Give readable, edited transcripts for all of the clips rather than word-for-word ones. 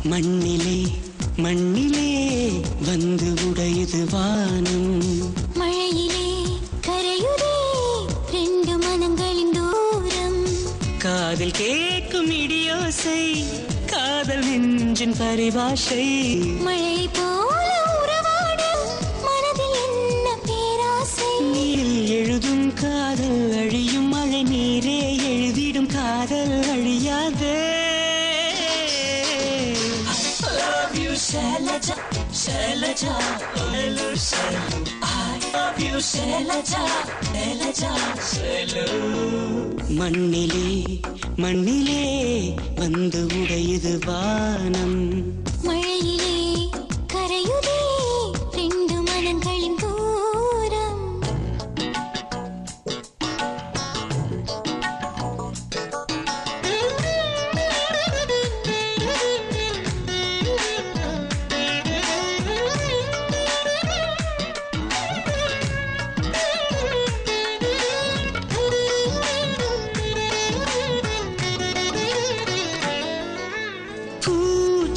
மண்ணிலே மண்ணிலே வந்து உடையுது வானம். மழையிலே கரையுதே ரெண்டு மனங்களின் தூரம். காதில் கேட்கும் இடியோசை காதல் நெஞ்சின் பரிபாஷை. மழை போல உறவாடும் மனதில் என்ன பேராசை. நீரில் எழுதும் காதல் அழியும், மழை நீரே எழுதிடும் காதல் அழியாதே. Shailaja, Shailaja, hello Shailu. I love you Shailaja, Shailaja, Shailu. மண்ணிலே மண்ணிலே வந்து உடையுது வானம். மழையிலே கரையுதே ரெண்டு மனங்களின் தூரம்.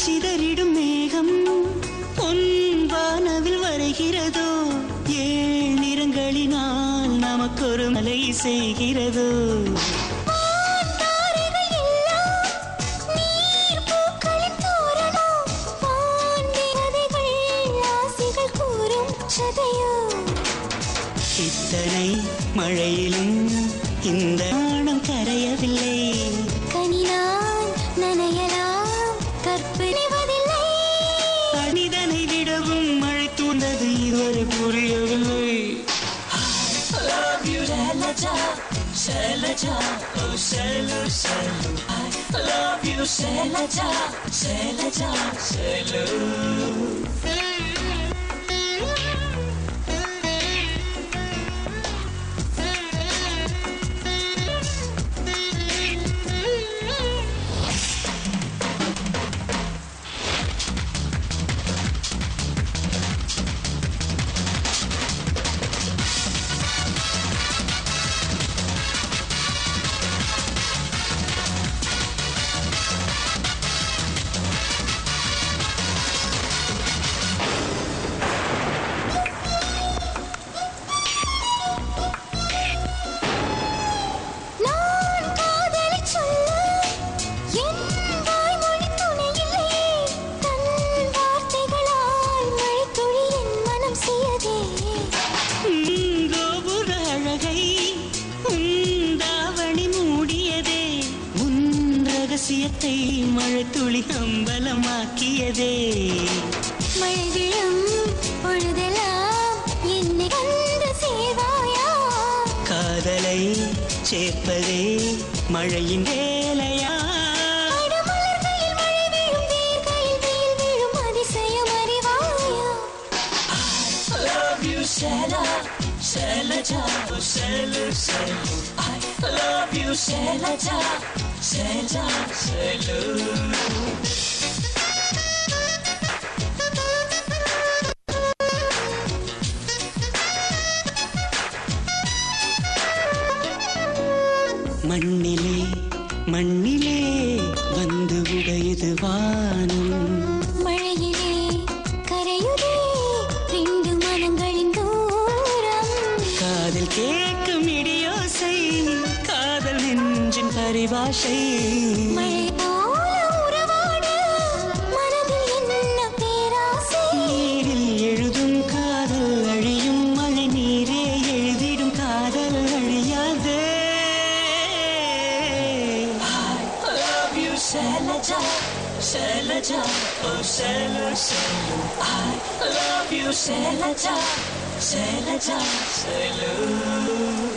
சிதறிடும் மேகம் பொன் வானவில் வரைகிறதோ, ஏழ் நிறங்களினால் நமக்கொரு மலை செய்கிறதோ. இத்தனை மழையிலும் இந்த நாணம் கரையவில்லை. கனினால் நனையலாம் கற்பனைவதில்லை. மனிதனை விடவும் மழை தூண்டது இதுவரை புரியவில்லை. Shailaja, Shailaja, oh Shailu, Shailu. I love you Shailaja, Shailaja, Shailu. ரகசியத்தை மழை துளி அம்பலமாக்கியதே. மழை விழும் பொழுதெல்லாம் என்னை கண்டு சேவாயா. காதலை சேர்ப்பதே மழையின் வேலையா. மலர்களில் மழை விழும், வேர்களில் வெயில் விழும், அதிசயம் அறிவாயா. I love you Shaila, Shailaja, oh Shailu, Shailu. I love you Shailaja, Shailaja, Shailu. மண்ணிலே மண்ணிலே வந்து உடையுது வானம். மழையிலே கரையுதே ரெண்டு மனங்களின் தூரம். காதில் கேட்கும் இடியோசை காதல் நெஞ்சின் பரிபாஷை. மழை போல உறவாடு மனதில் என்ன பேராசை. நீரில் எழுதும் காதல் அழியும், மழை நீரே எழுதிடும் காதல் அழியாதே. I love you Shailaja, Shailaja, oh Shailu, Shailu. I love you Shailaja, Shailaja, Shailu.